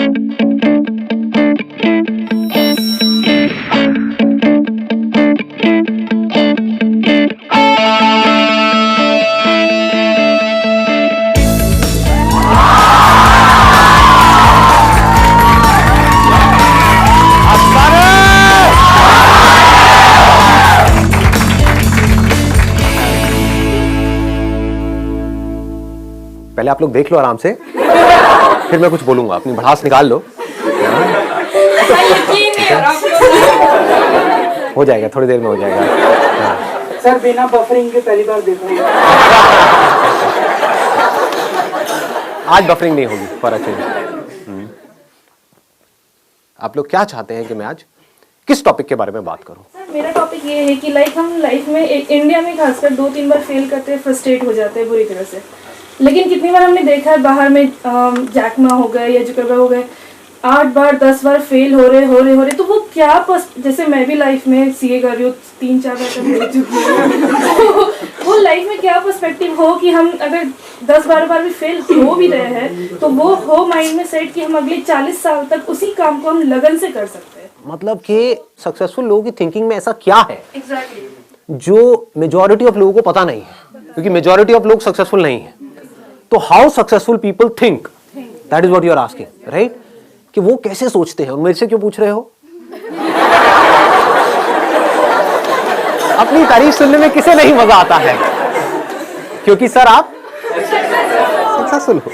पहले आप लोग देख लो आराम से, फिर मैं कुछ बोलूंगा। अपनी भड़ास निकाल लो। हो जाएगा, थोड़ी देर में हो जाएगा। सर बिना बफरिंग के पहली बार देख रहा हूं। आज बफरिंग नहीं होगी, पर अच्छे। आप लोग क्या चाहते हैं कि मैं आज किस टॉपिक के बारे में बात करूं? सर मेरा टॉपिक ये है कि हम लाइफ में इंडिया में खासकर 2-3 बार फेल करते हैं, फ्रस्ट्रेट हो जाते हैं बुरी तरह से। लेकिन कितनी बार हमने देखा है बाहर में जैक मा हो गए या जुकरबर्ग हो गए, 8 बार 10 बार फेल हो रहे तो वो क्या जैसे मैं भी लाइफ में सीए कर रही हूँ, 3-4 बार तक हो चुकी हूँ। वो लाइफ में क्या पर्सपेक्टिव हो कि हम अगर 10-12 बार भी फेल हो भी रहे हैं तो वो हो माइंड में सेट कि हम अगले 40 साल तक उसी काम को हम लगन से कर सकते हैं। मतलब कि सक्सेसफुल लोगों की थिंकिंग में ऐसा क्या है एग्जैक्टली जो मेजॉरिटी ऑफ लोगों को पता नहीं है, क्योंकि मेजॉरिटी ऑफ लोग सक्सेसफुल नहीं है। तो how successful people think, that is what you are asking, right? कि वो कैसे सोचते हैं। और मेरे से क्यों पूछ रहे हो? अपनी तारीफ सुनने में किसे नहीं मजा आता है? क्योंकि सर आप सक्सेसफुल हो।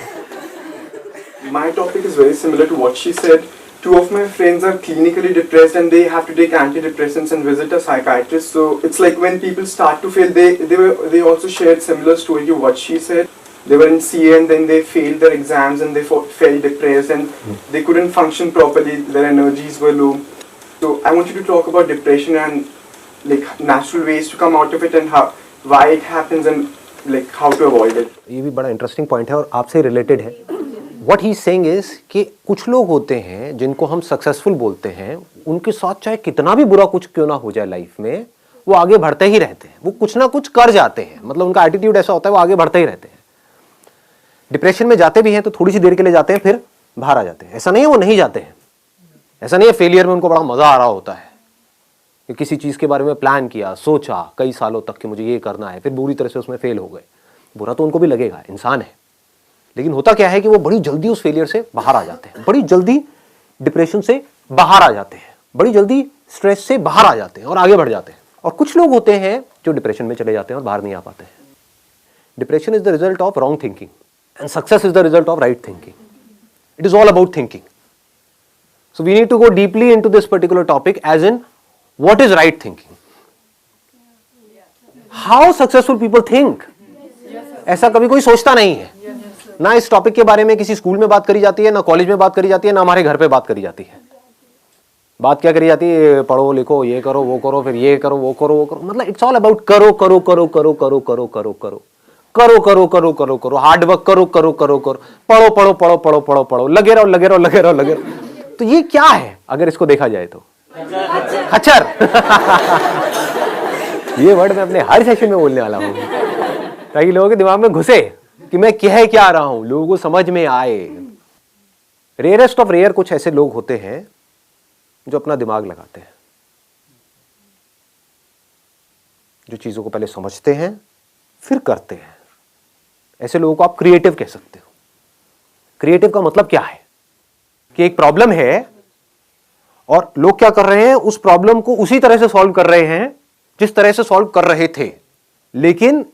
My topic is very similar to what she said. 2 of my friends are clinically depressed and they have to take antidepressants and visit a psychiatrist. So it's like when people start to fail, they also shared similar story to what she said. They were in CA and then they failed their exams and they felt depressed and they couldn't function properly. Their energies were low. So I want you to talk about depression and like natural ways to come out of it and why it happens and like how to avoid it. ये भी बड़ा interesting point है और आपसे related है। What he is saying is कि कुछ लोग होते हैं जिनको हम सक्सेसफुल बोलते हैं, उनके साथ चाहे कितना भी बुरा कुछ क्यों ना हो जाए लाइफ में, वो आगे बढ़ते ही रहते हैं। वो कुछ ना कुछ कर जाते हैं, मतलब उनका एटीट्यूड ऐसा होता है, वो आगे बढ़ते ही रहते हैं। डिप्रेशन में जाते भी हैं तो थोड़ी सी देर के लिए जाते हैं, फिर बाहर आ जाते हैं। ऐसा नहीं है वो नहीं जाते हैं, ऐसा नहीं है फेलियर में उनको बड़ा मजा आ रहा होता है कि किसी चीज के बारे में प्लान किया, सोचा कई सालों तक कि मुझे ये करना है, फिर बुरी तरह से उसमें फेल हो गए। बुरा तो उनको भी लगेगा, इंसान है। लेकिन होता क्या है कि वो बड़ी जल्दी उस फेलियर से बाहर आ जाते हैं, बड़ी जल्दी डिप्रेशन से बाहर आ जाते हैं, बड़ी जल्दी स्ट्रेस से बाहर आ जाते हैं और आगे बढ़ जाते हैं। और कुछ लोग होते हैं जो डिप्रेशन में चले जाते हैं और बाहर नहीं आ पाते हैं। Depression is the result of wrong thinking and success is the result of right thinking. It is all about thinking. So we need to go deeply into this particular topic, as in what is right thinking, how successful people think. ऐसा कभी कोई सोचता नहीं है। ना इस topic के बारे में किसी स्कूल में बात करी जाती है, ना कॉलेज में बात करी जाती है, ना हमारे घर पे बात करी जाती है। बात क्या करी जाती है? पढ़ो लिखो, ये करो वो करो, फिर ये करो वो करो वो करो। मतलब इट्स ऑल अबाउट करो करो करो करो करो करो करो करो करो करो करो करो करो, हार्ड वर्क करो करो करो करो, पढ़ो पढ़ो पढ़ो पढ़ो पढ़ो पढ़ो, लगे रहो लगे रहो लगे रहो लगे रहो। तो ये क्या है अगर इसको देखा जाए तो? खच्चर। ये वर्ड मैं अपने हर सेशन में बोलने वाला हूं ताकि लोगों के दिमाग में घुसे कि मैं कह क्या रहा हूं, लोगों को समझ में आए। रेयरेस्ट ऑफ रेयर कुछ ऐसे लोग होते हैं जो अपना दिमाग लगाते हैं, जो चीजों को पहले समझते हैं फिर करते हैं। ऐसे लोगों को आप क्रिएटिव कह सकते हो। क्रिएटिव का मतलब क्या है कि एक प्रॉब्लम है और लोग क्या कर रहे हैं, उस प्रॉब्लम को उसी तरह से सॉल्व कर रहे हैं जिस तरह से सॉल्व कर रहे थे, लेकिन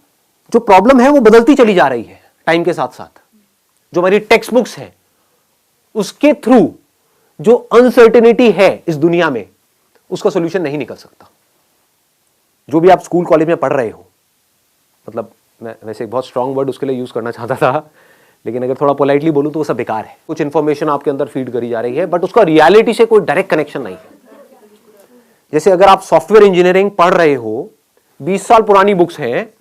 जो प्रॉब्लम है वो बदलती चली जा रही है टाइम के साथ साथ। जो हमारी टेक्स्ट बुक्स है उसके थ्रू जो अनसर्टेनिटी है इस दुनिया में, उसका सॉल्यूशन नहीं निकल सकता। जो भी आप स्कूल कॉलेज में पढ़ रहे हो, मतलब मैं वैसे एक बहुत स्ट्रांग वर्ड उसके लिए यूज करना चाहता था, लेकिन अगर थोड़ा पोलाइटली बोलूं तो वो सब बेकार है। कुछ इंफॉर्मेशन आपके अंदर फीड करी जा रही है, बट उसका रियलिटी से कोई डायरेक्ट कनेक्शन नहीं है। जैसे अगर आप सॉफ्टवेयर इंजीनियरिंग पढ़ रहे हो, 20 साल पुरानी बुक्स हैं,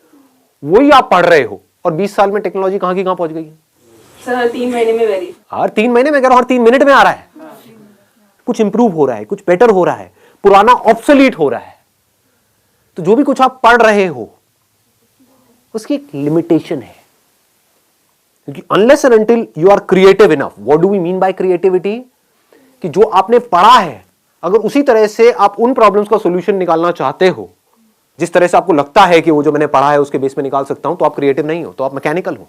वही आप पढ़ रहे हो, और 20 साल में टेक्नोलॉजी कहां की कहां पहुंच गई है। सर 3 महीने में वेरी, हर 3 महीने में, हर 3 मिनट में आ रहा है। कुछ इंप्रूव हो रहा है, कुछ बेटर हो रहा है, पुराना ऑब्सोलीट हो रहा है। तो जो भी कुछ आप पढ़ रहे हो उसकी एक लिमिटेशन है, क्योंकि unless and until you are creative enough. What do we mean by creativity? कि जो आपने पढ़ा है अगर उसी तरह से आप उन प्रॉब्लम्स का सॉल्यूशन निकालना चाहते हो जिस तरह से आपको लगता है कि वो जो मैंने पढ़ा है उसके बेस में निकाल सकता हूं, तो आप क्रिएटिव नहीं हो, तो आप मैकेनिकल हो।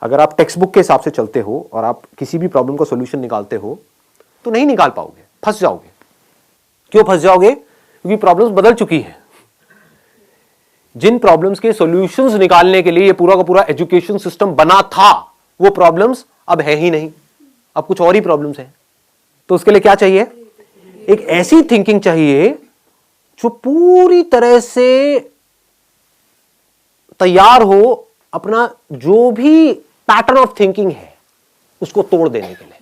अगर आप टेक्स्ट बुक के हिसाब से चलते हो और आप किसी भी प्रॉब्लम का सॉल्यूशन निकालते हो तो नहीं निकाल पाओगे, फंस जाओगे। क्यों फंस जाओगे? क्योंकि प्रॉब्लम्स बदल चुकी है। जिन प्रॉब्लम्स के सॉल्यूशंस निकालने के लिए ये पूरा का पूरा एजुकेशन सिस्टम बना था, वो प्रॉब्लम्स अब है ही नहीं, अब कुछ और ही प्रॉब्लम्स हैं। तो उसके लिए क्या चाहिए? एक ऐसी थिंकिंग चाहिए जो पूरी तरह से तैयार हो अपना जो भी पैटर्न ऑफ थिंकिंग है उसको तोड़ देने के लिए।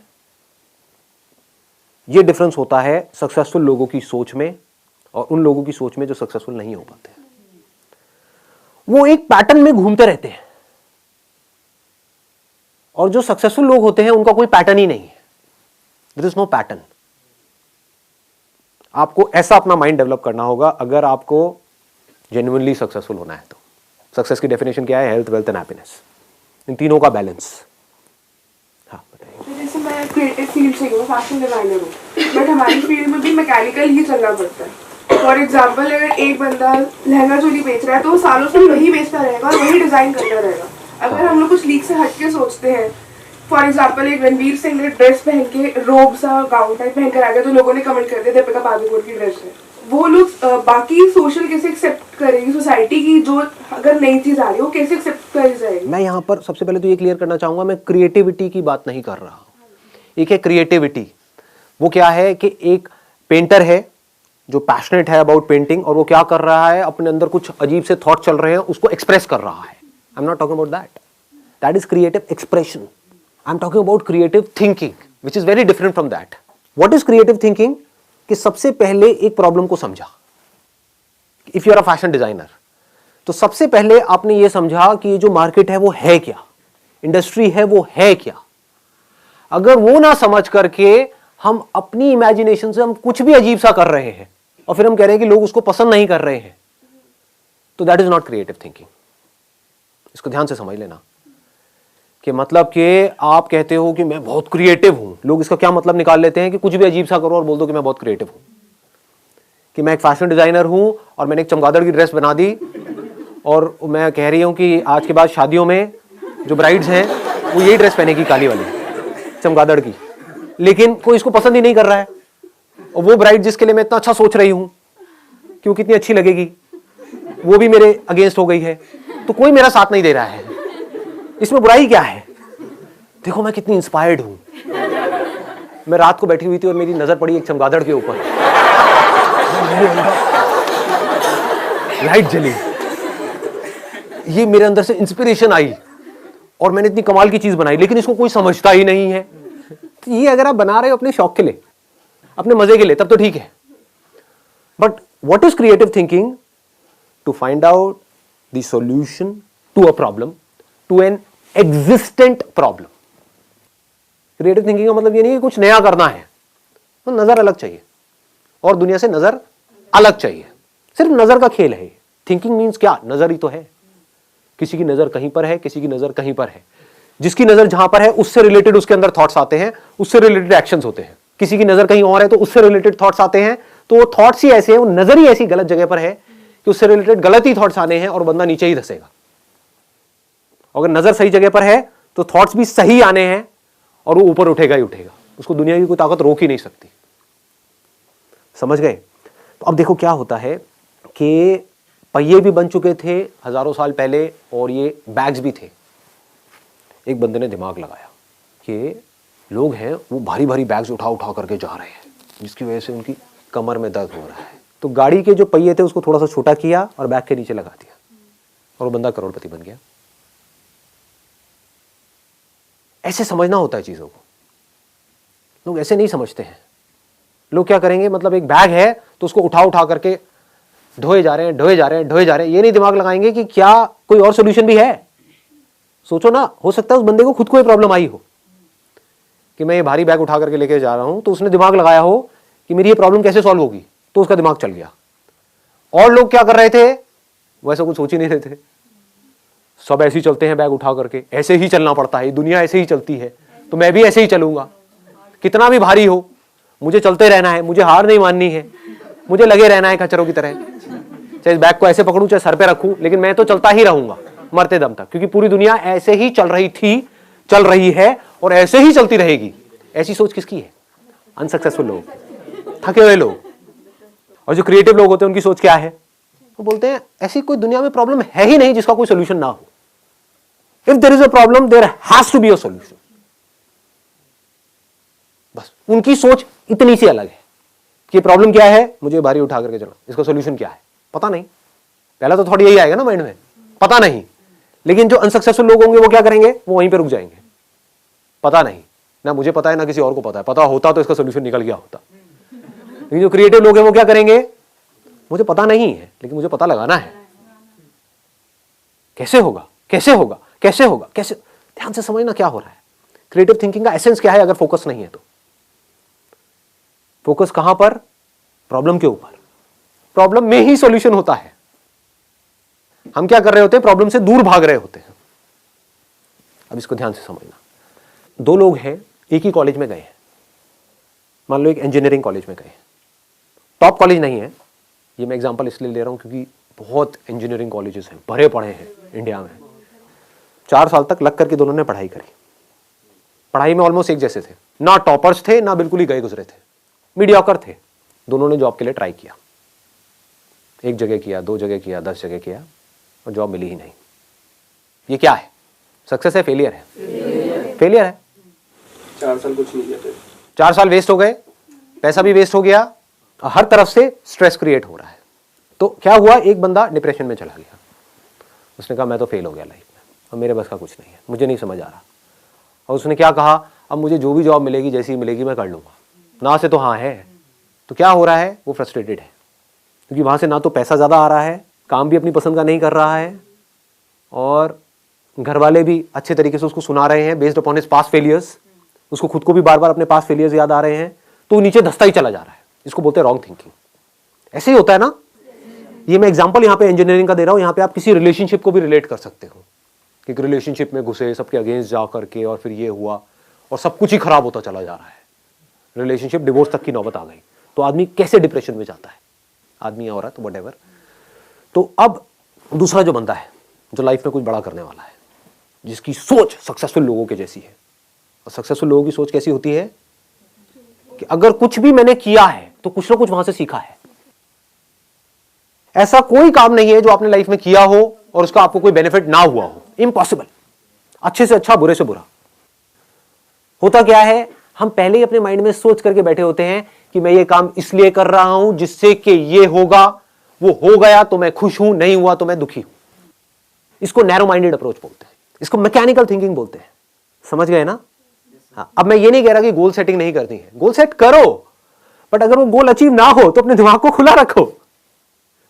यह डिफरेंस होता है सक्सेसफुल लोगों की सोच में और उन लोगों की सोच में जो सक्सेसफुल नहीं हो पाते। वो एक पैटर्न में घूमते रहते हैं और जो सक्सेसफुल लोग होते हैं उनका कोई पैटर्न ही नहीं है। There is no pattern. आपको ऐसा अपना माइंड डेवलप करना होगा अगर आपको जेन्युइनली सक्सेसफुल होना है। तो सक्सेस की डेफिनेशन क्या है? हेल्थ, वेल्थ एंड हैप्पीनेस, इन तीनों का बैलेंस। हाँ बताइए। जैसे मैं क्रिएटिव फील्ड से हूँ, फैशन डिजाइनर हूँ, बट हमारी फील्ड में भी मैकेनिकल ही चलना पड़ता है। फॉर एग्जाम्पल अगर एक बंदा लहंगा चोली बेच रहा है तो वो सालों से वही बेचता रहेगा और वही डिजाइन करता रहेगा। अगर हम लोग कुछ लीक से हटके सोचते हैं, फॉर एग्जाम्पल एक रणवीर सिंह ने ड्रेस पहन के रोब सा गाउन टाइप पहन कर आ गया तो लोगों ने कमेंट कर दिया दीपिका पादुकोण की ड्रेस है। वो लोग बाकी सोशल कैसे एक्सेप्ट करेगी सोसाइटी की? जो अगर नई चीज आ रही है वो कैसे एक्सेप्ट करी जाएगी? मैं यहां पर सबसे पहले तो ये क्लियर करना चाहूंगा, मैं क्रिएटिविटी की बात नहीं कर रहा। एक है क्रिएटिविटी, वो क्या है कि एक पेंटर है जो पैशनेट है अबाउट पेंटिंग और वो क्या कर रहा है, अपने अंदर कुछ अजीब से थॉट चल रहे हैं उसको एक्सप्रेस कर रहा है। I am not talking about that, that is creative expression. I am talking about creative thinking which is very different from that. What is creative thinking? कि सबसे पहले एक प्रॉब्लम को समझा। If you are a fashion designer तो सबसे पहले आपने ये समझा कि ये जो मार्केट है वो है क्या, इंडस्ट्री है वो है क्या। अगर वो ना समझ करके हम अपनी इमेजिनेशन से हम कुछ भी अजीब सा कर रहे हैं और फिर हम कह रहे हैं कि लोग उसको पसंद नहीं कर रहे हैं, तो that is not creative thinking. इसको ध्यान से समझ लेना कि मतलब कि आप कहते हो कि मैं बहुत क्रिएटिव हूं, लोग इसका क्या मतलब निकाल लेते हैं कि कुछ भी अजीब सा करो और बोल दो कि मैं बहुत क्रिएटिव हूं, कि मैं एक फैशन डिजाइनर हूं और मैंने एक चमगादड़ की ड्रेस बना दी और मैं कह रही हूं कि आज के बाद शादियों में जो ब्राइड्स हैं वो यही ड्रेस पहनेगी, काली वाली चमगादड़ की, लेकिन कोई इसको पसंद ही नहीं कर रहा है। और वो ब्राइड जिसके लिए मैं इतना अच्छा सोच रही हूं कि वो कितनी अच्छी लगेगी, वो भी मेरे अगेंस्ट हो गई है, तो कोई मेरा साथ नहीं दे रहा है। इसमें बुराई क्या है? देखो मैं कितनी इंस्पायर्ड हूं। मैं रात को बैठी हुई थी और मेरी नजर पड़ी एक चमगादड़ के ऊपर, लाइट जली, ये मेरे अंदर से इंस्पिरेशन आई और मैंने इतनी कमाल की चीज बनाई, लेकिन इसको कोई समझता ही नहीं है। तो ये अगर आप बना रहे हो अपने शौक के लिए, अपने मजे के लिए, तब तो ठीक है। But what is creative thinking? To find out the solution to a problem, to an existent problem. Creative thinking का मतलब ये नहीं कि कुछ नया करना है, तो नजर अलग चाहिए और दुनिया से नजर अलग चाहिए। सिर्फ नजर का खेल है। थिंकिंग मीन्स क्या? नजर ही तो है। किसी की नजर कहीं पर है, किसी की नजर कहीं पर है। जिसकी नजर जहां पर है उससे रिलेटेड उसके अंदर थॉट्स आते हैं, उससे रिलेटेड एक्शंस होते हैं। किसी की नजर कहीं और है तो उससे रिलेटेड थॉट्स आते हैं, तो वो थॉट्स ही ऐसे हैं, वो नजर ही ऐसी गलत जगह पर है कि उससे रिलेटेड गलत ही थॉट्स आने हैं और बंदा नीचे ही धसेगा। अगर नजर सही जगह पर है तो थॉट्स भी सही आने हैं और वो ऊपर उठेगा ही उठेगा। उसको दुनिया की कोई ताकत रोक ही नहीं सकती। समझ गए? तो अब देखो क्या होता है कि पहिए भी बन चुके थे हजारों साल पहले और ये बैग्स भी थे। एक बंदे ने दिमाग लगाया कि लोग हैं वो भारी भारी बैग्स उठा उठा करके जा रहे हैं, जिसकी वजह से उनकी कमर में दर्द हो रहा है। तो गाड़ी के जो पहिए थे उसको थोड़ा सा छोटा किया और बैग के नीचे लगा दिया और वो बंदा करोड़पति बन गया। ऐसे समझना होता है चीजों को। लोग ऐसे नहीं समझते हैं। लोग क्या करेंगे, मतलब एक बैग है तो उसको उठा उठा करके ढोए जा रहे हैं, ढोए जा रहे हैं, ढोए जा रहे हैं। ये नहीं दिमाग लगाएंगे कि क्या कोई और सोल्यूशन भी है। सोचो ना, हो सकता है उस बंदे को खुद को ये प्रॉब्लम आई हो कि मैं ये भारी बैग उठा करके लेके जा रहा हूं, तो उसने दिमाग लगाया हो कि मेरी ये प्रॉब्लम कैसे सॉल्व होगी, तो उसका दिमाग चल गया। और लोग क्या कर रहे थे, वो ऐसा कुछ सोच ही नहीं रहे थे। सब ऐसे ही चलते हैं बैग उठा करके, ऐसे ही चलना पड़ता है, दुनिया ऐसे ही चलती है। तो मैं भी ऐसे ही चलूंगा, कितना भी भारी हो मुझे चलते रहना है, मुझे हार नहीं माननी है, मुझे लगे रहना है खच्चरों की तरह, चाहे इस बैग को ऐसे पकड़ूं चाहे सर पे रखूं, लेकिन मैं तो चलता ही रहूंगा मरते दम तक, क्योंकि पूरी दुनिया ऐसे ही चल रही थी, चल रही है और ऐसे ही चलती रहेगी। ऐसी सोच किसकी है? अनसक्सेसफुल लोग, थके हुए लोग। और जो क्रिएटिव लोग होते हैं उनकी सोच क्या है? वो बोलते हैं ऐसी कोई दुनिया में प्रॉब्लम है ही नहीं जिसका कोई सोल्यूशन ना हो। If there is a problem there has to be a solution. बस उनकी सोच इतनी सी अलग है कि प्रॉब्लम क्या है, मुझे भारी उठा करके चलो, इसका सोल्यूशन क्या है पता नहीं। पहला तो थोड़ी यही आएगा ना माइंड में, पता नहीं। लेकिन जो अनसक्सेसफुल लोग होंगे वो क्या करेंगे? वो वहीं पे रुक जाएंगे, पता नहीं, ना मुझे पता है ना किसी और को पता है, पता होता तो इसका सोल्यूशन निकल गया होता। लेकिन जो क्रिएटिव लोग हैं वो क्या करेंगे? मुझे पता नहीं है लेकिन मुझे पता लगाना है, कैसे होगा, कैसे होगा, कैसे होगा, कैसे। ध्यान से समझना क्या हो रहा है। क्रिएटिव थिंकिंग का एसेंस क्या है? अगर फोकस नहीं है तो फोकस कहां पर? प्रॉब्लम के ऊपर। प्रॉब्लम में ही सॉल्यूशन होता है। हम क्या कर रहे होते हैं? प्रॉब्लम से दूर भाग रहे होते हैं। अब इसको ध्यान से समझना। दो लोग हैं, एक ही कॉलेज में गए हैं, मान लो एक इंजीनियरिंग कॉलेज में गए, टॉप कॉलेज नहीं है, ये मैं एग्जांपल इसलिए ले रहा हूं क्योंकि बहुत इंजीनियरिंग कॉलेजेस हैं, भरे पड़े हैं इंडिया में। 4 साल तक लग करके दोनों ने पढ़ाई करी, पढ़ाई में ऑलमोस्ट एक जैसे थे, ना टॉपर्स थे ना बिल्कुल ही गए गुजरे थे, मीडियोकर थे। दोनों ने जॉब के लिए ट्राई किया, एक जगह किया, 2 जगह किया, 10 जगह किया और जॉब मिली ही नहीं। ये क्या है? सक्सेस है, फेलियर है? फेलियर है। 4 साल कुछ नहीं किया, 4 साल वेस्ट हो गए, पैसा भी वेस्ट हो गया, हर तरफ से स्ट्रेस क्रिएट हो रहा है। तो क्या हुआ? एक बंदा डिप्रेशन में चला गया, उसने कहा मैं तो फेल हो गया लाइफ में, अब मेरे बस का कुछ नहीं है, मुझे नहीं समझ आ रहा। और उसने क्या कहा? अब मुझे जो भी जॉब मिलेगी, जैसी मिलेगी मैं कर लूंगा, ना से तो हाँ है। तो क्या हो रहा है? वो फ्रस्ट्रेटेड है क्योंकि वहां से ना तो पैसा ज्यादा आ रहा है, काम भी अपनी पसंद का नहीं कर रहा है, और घर वाले भी अच्छे तरीके से उसको सुना रहे हैं based upon his past failures, उसको खुद को भी बार बार अपने पास्ट फेलियर्स याद आ रहे हैं, तो नीचे धंसता ही चला जा रहा है। इसको बोलते हैं रॉन्ग थिंकिंग। ऐसे ही होता है ना। ये मैं एग्जांपल यहाँ पे इंजीनियरिंग का दे रहा हूँ, यहाँ पे आप किसी रिलेशनशिप को भी रिलेट कर सकते हो कि एक रिलेशनशिप में घुसे, सबके अगेंस्ट जा करके, और फिर ये हुआ और सब कुछ ही खराब होता चला जा रहा है, रिलेशनशिप डिवोर्स तक की नौबत आ गई, तो आदमी कैसे डिप्रेशन में जाता है, आदमी या औरत व्हाटएवर। तो अब दूसरा जो बंदा है, जो लाइफ में कुछ बड़ा करने वाला है, जिसकी सोच सक्सेसफुल लोगों के जैसी है, और सक्सेसफुल लोगों की सोच कैसी होती है कि अगर कुछ भी मैंने किया है तो कुछ ना कुछ वहां से सीखा है। ऐसा कोई काम नहीं है जो आपने लाइफ में किया हो और उसका आपको कोई बेनिफिट ना हुआ हो, इम्पॉसिबल। अच्छे से अच्छा, बुरे से बुरा। होता क्या है? हम पहले ही अपने माइंड में सोच करके बैठे होते हैं कि मैं ये काम इसलिए कर रहा हूं जिससे कि ये होगा, वो हो गया तो मैं खुश हूं, नहीं हुआ तो मैं दुखी हूं। इसको नैरो माइंडेड अप्रोच बोलते हैं, इसको मैकेनिकल थिंकिंग बोलते हैं। समझ गए ना? हाँ, अब मैं ये नहीं कह रहा कि गोल सेटिंग नहीं करनी है, गोल सेट करो, बट अगर वो गोल अचीव ना हो तो अपने दिमाग को खुला रखो।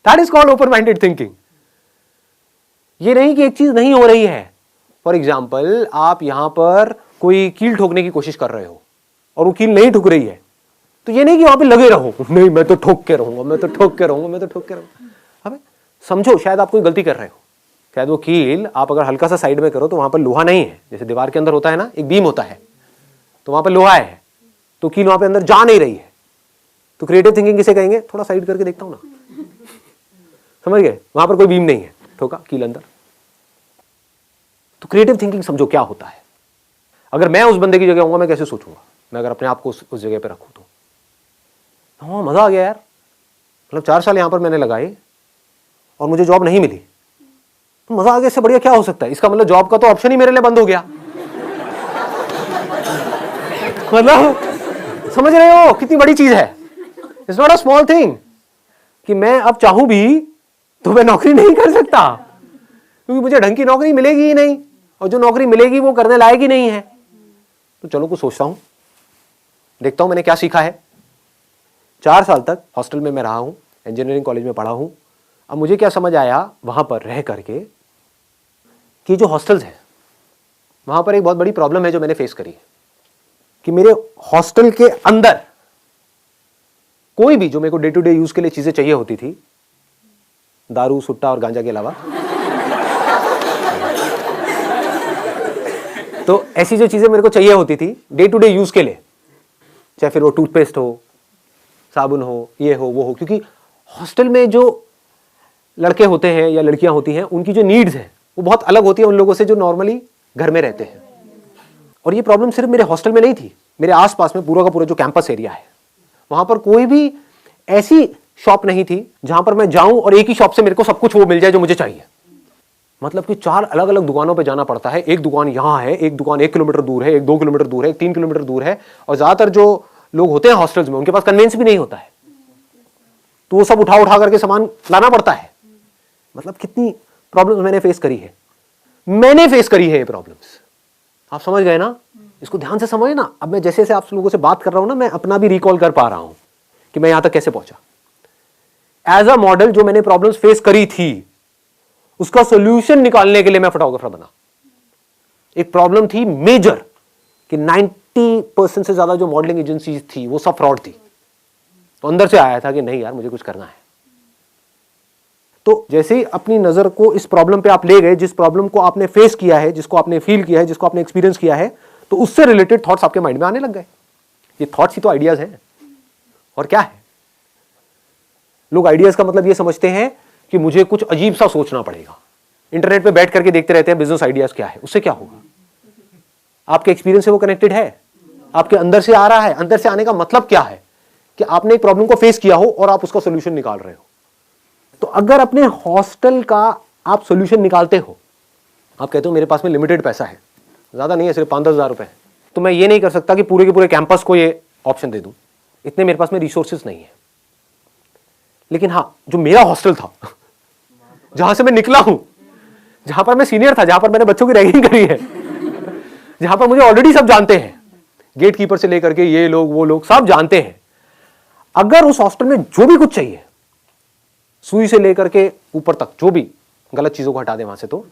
That is called open minded thinking. ये नहीं कि एक चीज नहीं हो रही है। फॉर एग्जाम्पल, आप यहां पर कोई कील ठोकने की कोशिश कर रहे हो और वो कील नहीं ठुक रही है, तो ये नहीं कि वहां पे लगे रहो, नहीं मैं तो ठोक के रहूंगा, मैं तो ठोक के रहूंगा, मैं तो ठोक के रहूंगा। अबे समझो, शायद आप कोई गलती कर रहे हो, शायद वो कील आप अगर हल्का सा साइड में करो तो वहां पर लोहा नहीं है, जैसे दीवार के अंदर होता है ना, एक बीम होता है, तो वहां पर लोहा है, तो कील वहां पे अंदर जा नहीं रही है। तो क्रिएटिव थिंकिंग किसे कहेंगे? थोड़ा साइड करके देखता हूं ना, समझ गए? वहां पर कोई बीम नहीं है, ठोका कील अंदर। तो क्रिएटिव थिंकिंग समझो क्या होता है। अगर मैं उस बंदे की जगह होऊंगा, मैं कैसे सोचूंगा? मैं अगर अपने आप को उस जगह पे रखूं तो हाँ, मजा आ गया यार, मतलब 4 साल यहां पर मैंने लगाए और मुझे जॉब नहीं मिली, तो मजा आ गया, इससे बढ़िया क्या हो सकता है? इसका मतलब जॉब का तो ऑप्शन ही मेरे लिए बंद हो गया। मतलब समझ रहे हो कितनी बड़ी चीज है? It's not a small thing कि मैं अब चाहूं भी तो मैं नौकरी नहीं कर सकता, क्योंकि मुझे ढंग की नौकरी मिलेगी ही नहीं, और जो नौकरी मिलेगी वो करने लायक ही नहीं है। तो चलो कुछ सोचता हूं, देखता हूं मैंने क्या सीखा है। 4 साल तक हॉस्टल में मैं रहा हूं, इंजीनियरिंग कॉलेज में पढ़ा हूं। अब मुझे क्या समझ आया वहां पर रह करके कि जो हॉस्टल्स हैं वहां पर एक बहुत बड़ी प्रॉब्लम है जो मैंने फेस करी है, कि मेरे हॉस्टल के अंदर कोई भी जो मेरे को डे टू डे यूज के लिए चीजें चाहिए होती थी, दारू, सुट्टा और गांजा के अलावा, तो ऐसी जो चीजें मेरे को चाहिए होती थी डे टू डे यूज के लिए, चाहे फिर वो टूथपेस्ट हो, साबुन हो, ये हो वो हो, क्योंकि हॉस्टल में जो लड़के होते हैं या लड़कियां होती हैं उनकी जो नीड्स हैं वो बहुत अलग होती है उन लोगों से जो नॉर्मली घर में रहते हैं। और ये प्रॉब्लम सिर्फ मेरे हॉस्टल में नहीं थी, मेरे आसपास में पूरा का पूरा जो कैंपस एरिया है वहां पर कोई भी ऐसी शॉप नहीं थी जहां पर मैं जाऊं और एक ही शॉप से मेरे को सब कुछ वो मिल जाए जो मुझे चाहिए। मतलब कि 4 अलग अलग दुकानों पे जाना पड़ता है। एक दुकान यहाँ है, एक दुकान 1 किलोमीटर दूर है, एक 2 किलोमीटर दूर है, एक 3 किलोमीटर दूर है, और ज्यादातर जो लोग होते हैं हॉस्टल्स में उनके पास कन्वेंस भी नहीं होता है, तो वो सब उठा उठा करके सामान लाना पड़ता है। मतलब कितनी प्रॉब्लम्स मैंने फेस करी है, मैंने फेस करी है ये प्रॉब्लम्स। आप समझ गए ना? इसको ध्यान से समझे ना। अब मैं जैसे जैसे आप लोगों से बात कर रहा हूं ना, मैं अपना भी रिकॉल कर पा रहा हूं कि मैं यहां तक कैसे पहुंचा। एज अ मॉडल जो मैंने प्रॉब्लम्स फेस करी थी उसका सोल्यूशन निकालने के लिए मैं फोटोग्राफर बना। एक प्रॉब्लम थी मेजर कि 90% से ज्यादा जो मॉडलिंग एजेंसीज थी वो सब फ्रॉड थी। तो अंदर से आया था कि नहीं यार मुझे कुछ करना है। तो जैसे ही अपनी नजर को इस प्रॉब्लम पे आप ले गए, जिस प्रॉब्लम को आपने फेस किया है, जिसको आपने फील किया है, जिसको आपने एक्सपीरियंस किया है, तो उससे रिलेटेड थॉट्स आपके माइंड में आने लग गए। ये थॉट्स ही तो आइडियाज हैं, और क्या है? लोग आइडियाज का मतलब ये समझते हैं कि मुझे कुछ अजीब सा सोचना पड़ेगा। इंटरनेट पे बैठ करके देखते रहते हैं बिजनेस आइडियाज क्या है, उससे क्या होगा? आपके एक्सपीरियंस से वो कनेक्टेड है? आपके अंदर से आ रहा है? अंदर से आने का मतलब क्या है? कि आपने एक प्रॉब्लम को फेस किया हो और आप उसका सोल्यूशन निकाल रहे हो। तो अगर अपने हॉस्टल का आप सोल्यूशन निकालते हो, आप कहते हो मेरे पास में लिमिटेड पैसा है, ज्यादा नहीं है, सिर्फ 5-10 हज़ार रुपए है, तो मैं ये नहीं कर सकता कि पूरे के पूरे कैंपस को ये ऑप्शन दे दूं, इतने मेरे पास में रिसोर्सेज नहीं है। लेकिन हाँ, जो मेरा हॉस्टल था जहां से मैं निकला हूं, जहां पर मैं सीनियर था, जहां पर मैंने बच्चों की रैगिंग करी है, जहां पर मुझे ऑलरेडी सब जानते हैं, गेट कीपर से लेकर के ये लोग वो लोग सब जानते हैं। अगर उस हॉस्टल में जो भी कुछ चाहिए, सुई से लेकर के ऊपर तक, जो भी गलत चीजों को हटा दे वहां से, तो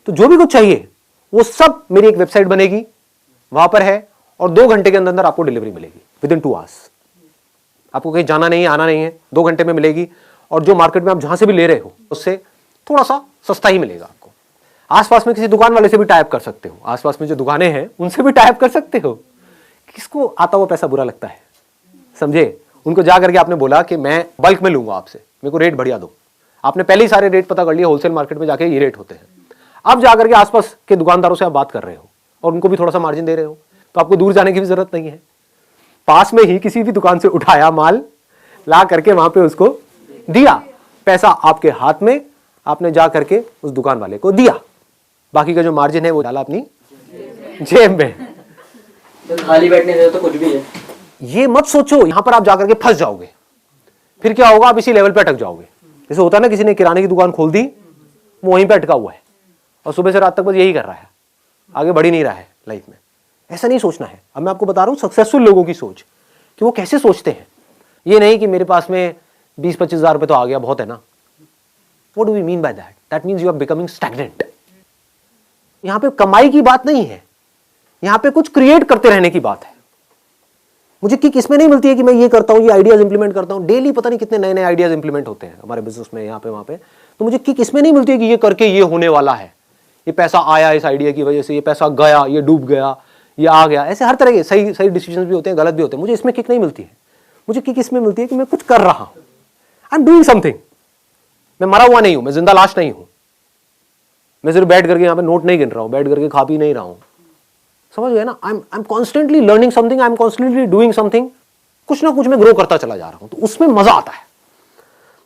जो भी कुछ चाहिए वो सब मेरी एक वेबसाइट बनेगी, वहां पर है, और 2 घंटे के अंदर अंदर आपको डिलीवरी मिलेगी विदिन 2 आवर्स। आपको कहीं जाना नहीं है, आना नहीं है, 2 घंटे में मिलेगी। और जो मार्केट में आप जहां से भी ले रहे हो उससे थोड़ा सा सस्ता ही मिलेगा आपको। आसपास में किसी दुकान वाले से भी टाइप कर सकते हो, आसपास में जो दुकानें हैं उनसे भी टाइप कर सकते हो। किसको आता हुआ पैसा बुरा लगता है? समझे? उनको जा करके आपने बोला कि मैं बल्क में लूंगा आपसे, मेरे को रेट बढ़िया दो। आपने पहले ही सारे रेट पता कर लिए, होलसेल मार्केट में जाके ये रेट होते हैं। अब जाकर के आसपास के दुकानदारों से आप बात कर रहे हो और उनको भी थोड़ा सा मार्जिन दे रहे हो, तो आपको दूर जाने की भी जरूरत नहीं है। पास में ही किसी भी दुकान से उठाया माल, ला करके वहां पे उसको दिया, पैसा आपके हाथ में, आपने जा करके उस दुकान वाले को दिया, बाकी का जो मार्जिन है वो डाला अपनी जेब में। तो खाली बैठने से तो कुछ भी है। ये मत सोचो यहां पर आप जाकर के फंस जाओगे, फिर क्या होगा? आप इसी लेवल पे अटक जाओगे। जैसे होता है ना, किसी ने किराने की दुकान खोल दी, वो वहीं पे अटका हुआ है और सुबह से रात तक बस यही कर रहा है, आगे बढ़ ही नहीं रहा है लाइफ में। ऐसा नहीं सोचना है। अब मैं आपको बता रहा हूं सक्सेसफुल लोगों की सोच, कि वो कैसे सोचते हैं। ये नहीं कि मेरे पास में 20-25 हज़ार रुपए तो आ गया, बहुत है ना। What do we mean by that? That means you are becoming stagnant. यहां पे कमाई की बात नहीं है, यहां पे कुछ क्रिएट करते रहने की बात है। मुझे किक इसमें नहीं मिलती है कि मैं ये करता हूं, ये आइडियाज इंप्लीमेंट करता हूं। डेली पता नहीं कितने नए नए आइडियाज इंप्लीमेंट होते हैं हमारे बिजनेस में, यहाँ पे वहां पे। तो मुझे किक इसमें नहीं मिलती है कि ये करके ये होने वाला है, ये पैसा आया इस आइडिया की वजह से, ये पैसा गया, ये डूब गया, ये आ गया। ऐसे हर तरह के सही सही डिसीजन भी होते हैं, गलत भी होते हैं। मुझे इसमें किक नहीं मिलती है। मुझे किक इसमें मिलती है कि मैं कुछ कर रहा हूं, आई एम डूइंग समथिंग। मैं मरा हुआ नहीं हूं, मैं जिंदा लाश नहीं हूं। मैं सिर्फ बैठ करके यहाँ पे नोट नहीं गिन रहा हूं, बैठ करके खा पी नहीं रहा हूं। समझ गए ना? I am constantly learning something, I am constantly doing something. कुछ ना कुछ मैं ग्रो करता चला जा रहा हूं, तो उसमें मजा आता है।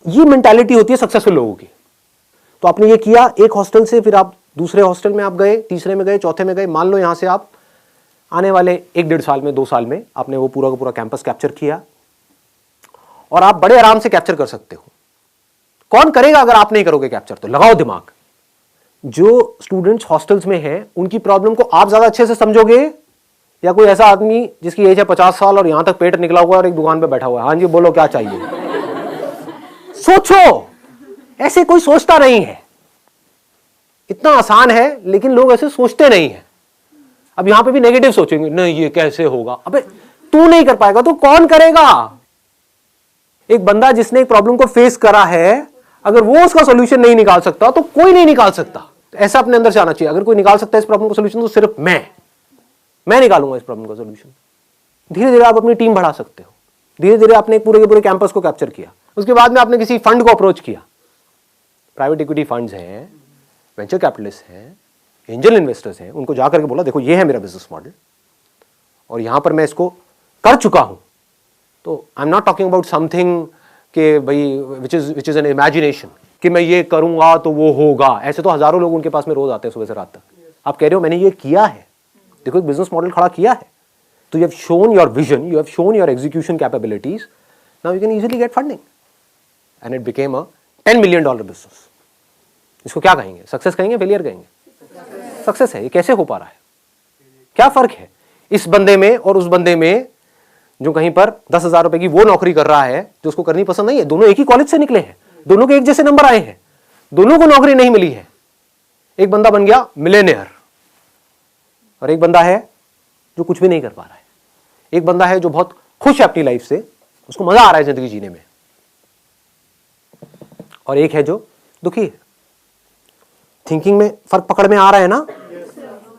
ये मेंटालिटी होती है सक्सेसफुल लोगों की। तो आपने ये किया, एक हॉस्टल से फिर आप दूसरे हॉस्टल में आप गए, तीसरे में गए, चौथे में गए। मान लो यहां से आप आने वाले 1-1.5 साल में, 2 साल में आपने वो पूरा का पूरा कैंपस कैप्चर किया, और आप बड़े आराम से कैप्चर कर सकते हो। कौन करेगा अगर आप नहीं करोगे कैप्चर? तो लगाओ दिमाग। जो स्टूडेंट्स हॉस्टल्स में हैं उनकी प्रॉब्लम को आप ज्यादा अच्छे से समझोगे, या कोई ऐसा आदमी जिसकी एज है 50 साल और यहां तक पेट निकला हुआ है और एक दुकान पे बैठा हुआ है, हाँ जी बोलो क्या चाहिए? सोचो। ऐसे कोई सोचता नहीं है। इतना आसान है, लेकिन लोग ऐसे सोचते नहीं है। अब यहां पे भी नेगेटिव सोचेंगे, नहीं ये कैसे होगा? अबे तू नहीं कर पाएगा तो कौन करेगा? एक बंदा जिसने एक प्रॉब्लम को फेस करा है, अगर वो उसका सॉल्यूशन नहीं निकाल सकता तो कोई नहीं निकाल सकता। ऐसा अपने अंदर से आना चाहिए। अगर कोई निकाल सकता है इस प्रॉब्लम का सॉल्यूशन तो सिर्फ मैं। मैं निकालूंगा इस प्रॉब्लम का सोल्यूशन। धीरे धीरे आप अपनी टीम बढ़ा सकते हो। धीरे धीरे आपने पूरे के पूरे कैंपस को कैप्चर किया। उसके बाद में आपने किसी फंड को अप्रोच किया, प्राइवेट इक्विटी फंड्स हैं, वेंचर कैपिटलिस्ट हैं, एंजल इन्वेस्टर्स हैं, उनको जाकर के बोला देखो ये है मेरा बिजनेस मॉडल और यहां पर मैं इसको कर चुका हूं। तो आई am not talking about something कि भाई विच इज एन इमेजिनेशन कि मैं ये करूंगा तो वो होगा। ऐसे तो हजारों लोग उनके पास में रोज आते हैं सुबह से रात तक। आप कह रहे हो मैंने ये किया है, देखो एक बिजनेस मॉडल खड़ा किया है, तो you have shown your vision, you have shown your execution capabilities, now you can easily get funding and it became a $10 million business. इसको क्या कहेंगे, सक्सेस कहेंगे, फेलियर कहेंगे? सक्सेस है। ये कैसे हो पा रहा है? क्या फर्क है इस बंदे में और उस बंदे में जो कहीं पर 10,000 रुपए की वो नौकरी कर रहा है जो उसको करनी पसंद नहीं है? दोनों एक ही कॉलेज से निकले हैं, दोनों के एक जैसे नंबर आए हैं, दोनों को नौकरी नहीं मिली है। एक बंदा बन गया मिलेनियर और एक बंदा है जो कुछ भी नहीं कर पा रहा है। एक बंदा है जो बहुत खुश है अपनी लाइफ से, उसको मजा आ रहा है जिंदगी जीने में, और एक है जो दुखी है। थिंकिंग में फर्क पकड़ में आ रहा है ना?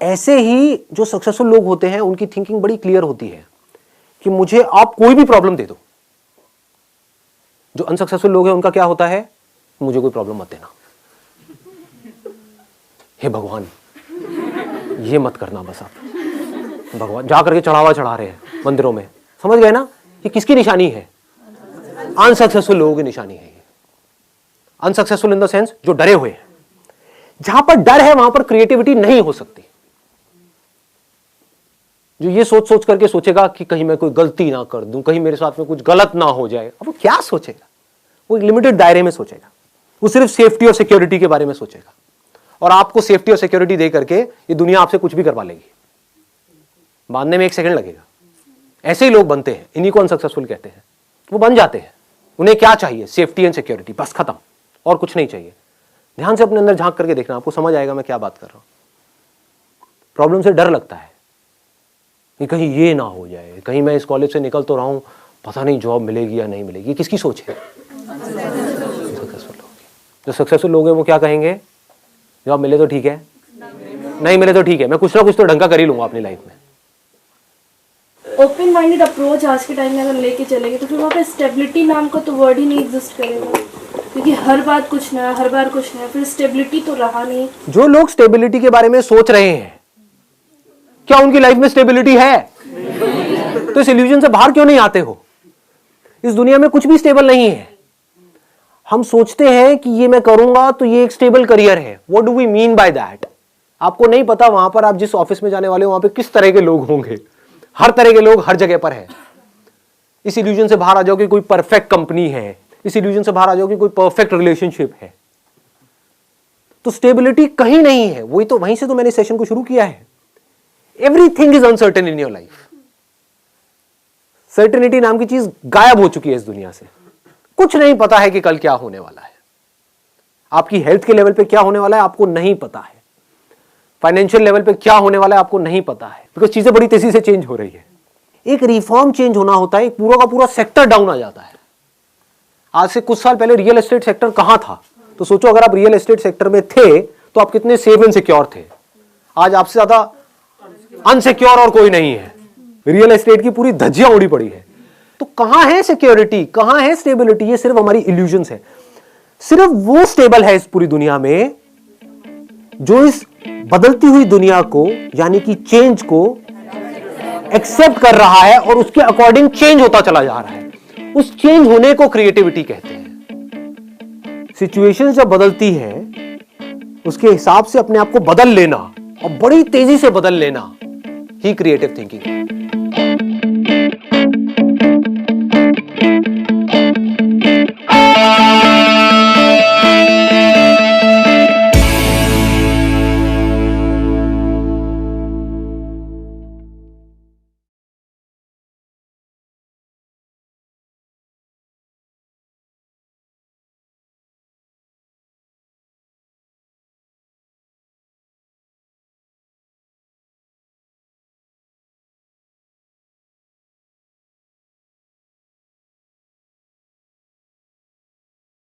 ऐसे ही जो सक्सेसफुल लोग होते हैं उनकी थिंकिंग बड़ी क्लियर होती है कि मुझे आप कोई भी प्रॉब्लम दे दो। जो अनसक्सेसफुल लोग हैं उनका क्या होता है, मुझे कोई प्रॉब्लम मत देना, हे भगवान ये मत करना बस। आप भगवान जा करके चढ़ावा चढ़ा रहे हैं मंदिरों में, समझ गए ना? ये किसकी निशानी है? अनसक्सेसफुल लोगों की निशानी है। अनसक्सेसफुल इन द सेंस जो डरे हुए हैं। जहां पर डर है वहां पर क्रिएटिविटी नहीं हो सकती। जो ये सोच सोच करके सोचेगा कि कहीं मैं कोई गलती ना कर दूं, कहीं मेरे साथ में कुछ गलत ना हो जाए, अब वो क्या सोचेगा? वो एक लिमिटेड दायरे में सोचेगा। वो सिर्फ सेफ्टी और सिक्योरिटी के बारे में सोचेगा, और आपको सेफ्टी और सिक्योरिटी दे करके ये दुनिया आपसे कुछ भी करवा लेगी, बांधने में 1 सेकंड लगेगा। ऐसे ही लोग बनते हैं, इन्हीं को अनसक्सेसफुल कहते हैं। वो बन जाते हैं, उन्हें क्या चाहिए? सेफ्टी एंड सिक्योरिटी, बस खत्म, और कुछ नहीं चाहिए। ध्यान से अपने अंदर झांक करके देखना, आपको समझ आएगा मैं क्या बात कर रहा हूं। प्रॉब्लम से डर लगता है कि कहीं ये ना हो जाए, कहीं मैं इस कॉलेज से निकल तो रहा हूं, पता नहीं जॉब मिलेगी या नहीं मिलेगी। किसकी सोच है? सक्सेसफुल लोग। जो सक्सेसफुल लोग हैं वो क्या कहेंगे? जॉब मिले तो ठीक है, नहीं मिले तो ठीक है, मैं कुछ ना कुछ तो ढंग का कर ही लूंगा अपनी लाइफ में। ओपन माइंडेड अप्रोच आज के टाइम में अगर लेके चलेंगे तो फिर वहाँ पे स्टेबिलिटी नाम का तो वर्ड ही नहीं एग्जिस्ट करेगा, क्योंकि हर बात कुछ नया, हर बार कुछ नया, फिर स्टेबिलिटी तो रहा नहीं। जो लोग स्टेबिलिटी के बारे में सोच रहे हैं, क्या उनकी लाइफ में स्टेबिलिटी है? तो इस इल्यूजन से बाहर क्यों नहीं आते हो? इस दुनिया में कुछ भी स्टेबल नहीं है। हम सोचते हैं कि ये मैं करूंगा तो ये एक स्टेबल करियर है। What do we mean by that? आपको नहीं पता वहां पर आप जिस ऑफिस में जाने वाले हो वहां पे किस तरह के लोग होंगे। हर तरह के लोग हर जगह पर है। इस इल्यूजन से बाहर आ जाओ कि कोई परफेक्ट कंपनी है, इस इल्यूजन से बाहर आ जाओ कि कोई परफेक्ट रिलेशनशिप है। तो स्टेबिलिटी कहीं नहीं है। वही तो, वहीं से तो मैंने सेशन को शुरू किया है। Everything is uncertain in your life. Certainty नाम की चीज गायब हो चुकी है इस दुनिया से। कुछ नहीं पता है कि कल क्या होने वाला है। आपकी हेल्थ के लेवल पे क्या होने वाला है आपको नहीं पता है। फाइनेंशियल लेवल पे क्या होने वाला है आपको नहीं पता है, बिकॉज चीजें बड़ी तेजी से चेंज हो रही है। एक रिफॉर्म चेंज होना होता है, पूरा का पूरा सेक्टर डाउन आ जाता है। आज से कुछ साल पहले रियल एस्टेट सेक्टर कहां था? तो सोचो अगर आप रियल एस्टेट सेक्टर में थे तो आप कितने सेफ एंड सिक्योर थे। आज आपसे ज्यादा अनसिक्योर और कोई नहीं है। रियल एस्टेट की पूरी धज्जियां उड़ी पड़ी है। तो कहां है सिक्योरिटी, कहां है स्टेबिलिटी? ये सिर्फ हमारी इल्यूजन्स है। सिर्फ वो स्टेबल है इस पूरी दुनिया में जो इस बदलती हुई दुनिया को, यानी कि चेंज को एक्सेप्ट कर रहा है और उसके अकॉर्डिंग चेंज होता चला जा रहा है। उस चेंज होने को क्रिएटिविटी कहते हैं। सिचुएशन जब बदलती है उसके हिसाब से अपने आप को बदल लेना और बड़ी तेजी से बदल लेना ही क्रिएटिव थिंकिंग है।